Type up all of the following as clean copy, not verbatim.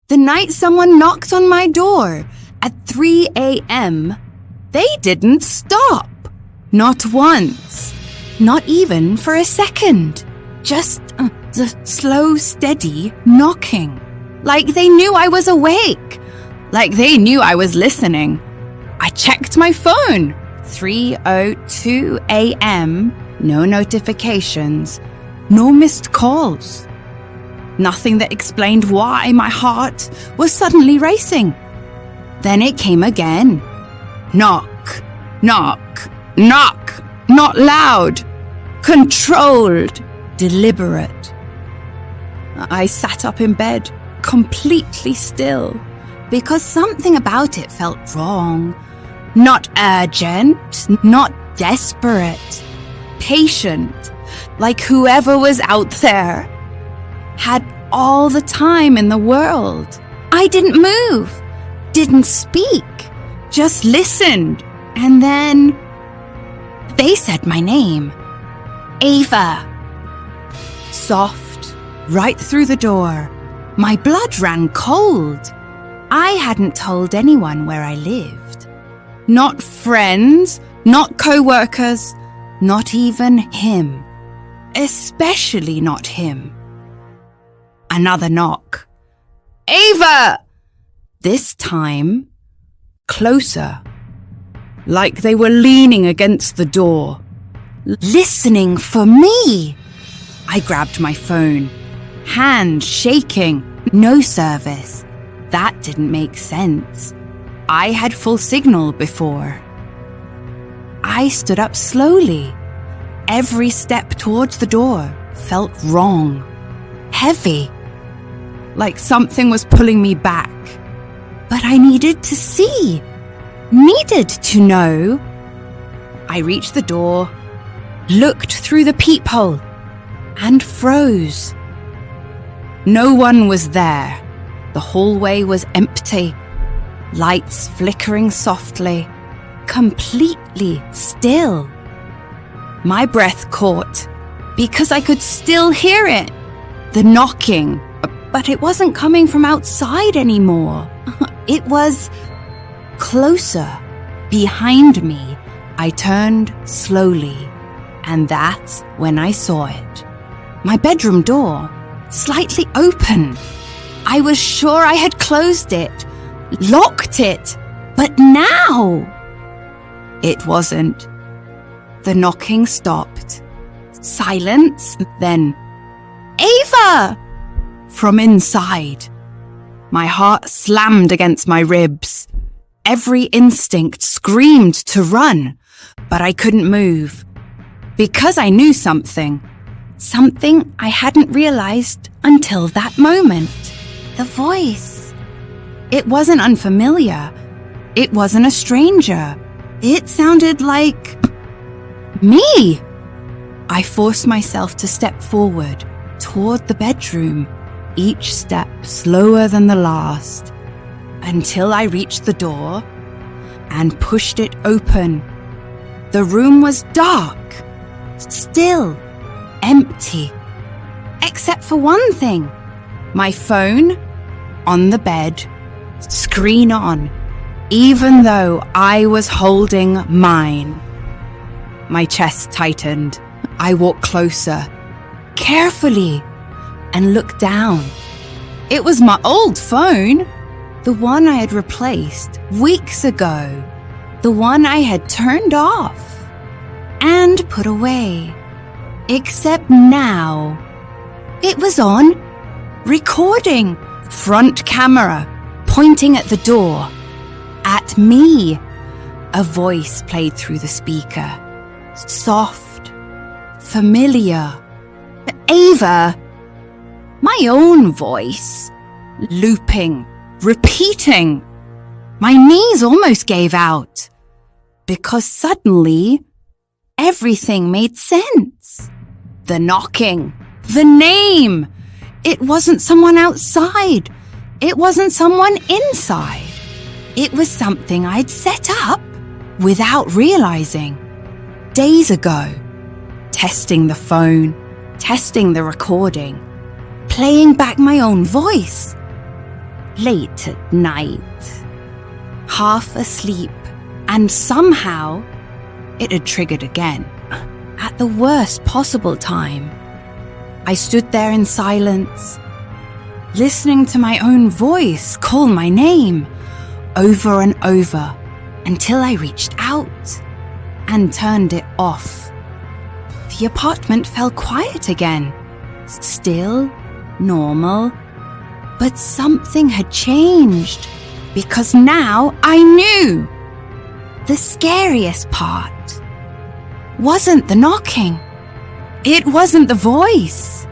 The night someone knocked on my door at 3 a.m., they didn't stop. Not once. Not even for a second. Just the slow, steady knocking. Like they knew I was awake. Like they knew I was listening. I checked my phone. 3:02 a.m. No notifications. No missed calls. Nothing that explained why my heart was suddenly racing. Then it came again. Knock, knock, knock. Not loud. Controlled. Deliberate. I sat up in bed, completely still, because something about it felt wrong. Not urgent, not desperate. Patient, like whoever was out there had all the time in the world. I didn't move, didn't speak, just listened. And then they said my name. Ava. Soft, right through the door. My blood ran cold. I hadn't told anyone where I lived. Not friends, not co-workers, not even him. Especially not him. Another knock. Ava! This time, closer. Like they were leaning against the door. Listening for me. I grabbed my phone. Hand shaking. No service. That didn't make sense. I had full signal before. I stood up slowly. Every step towards the door felt wrong. Heavy. Like something was pulling me back. But I needed to see. Needed to know. I reached the door, looked through the peephole, and froze. No one was there. The hallway was empty. Lights flickering softly. Completely still. My breath caught because I could still hear it. The knocking. But it wasn't coming from outside anymore. It was closer. Behind me. I turned slowly. And that's when I saw it. My bedroom door. Slightly open. I was sure I had closed it. Locked it. But now it wasn't. The knocking stopped. Silence. Then, Ava! From inside. My heart slammed against my ribs. Every instinct screamed to run, but I couldn't move. Because I knew something. Something I hadn't realized until that moment. The voice. It wasn't unfamiliar. It wasn't a stranger. It sounded like me. I forced myself to step forward toward the bedroom, each step slower than the last, until I reached the door and pushed it open. The room was dark, still, empty, except for one thing. My phone on the bed, screen on, even though I was holding mine. My chest tightened. I walked closer, carefully, and looked down. It was my old phone, the one I had replaced weeks ago, the one I had turned off and put away. Except now, it was on, recording, front camera, pointing at the door, at me. A voice played through the speaker, soft, familiar. Ava, my own voice, looping, repeating. My knees almost gave out, because suddenly everything made sense. The knocking, the name. It wasn't someone outside. It wasn't someone inside. It was something I'd set up without realizing. Days ago, testing the phone, testing the recording, playing back my own voice. late at night, half asleep, and somehow it had triggered again, at the worst possible time. I stood there in silence, listening to my own voice call my name over and over until I reached out and turned it off. The apartment fell quiet again, still, normal, but something had changed because now I knew. The scariest part wasn't the knocking. It wasn't the voice.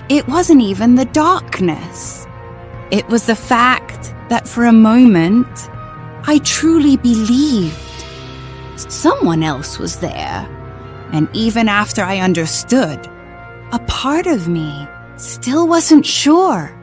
It wasn't even the darkness. It was the fact that for a moment, I truly believed someone else was there. And even after I understood, a part of me still wasn't sure.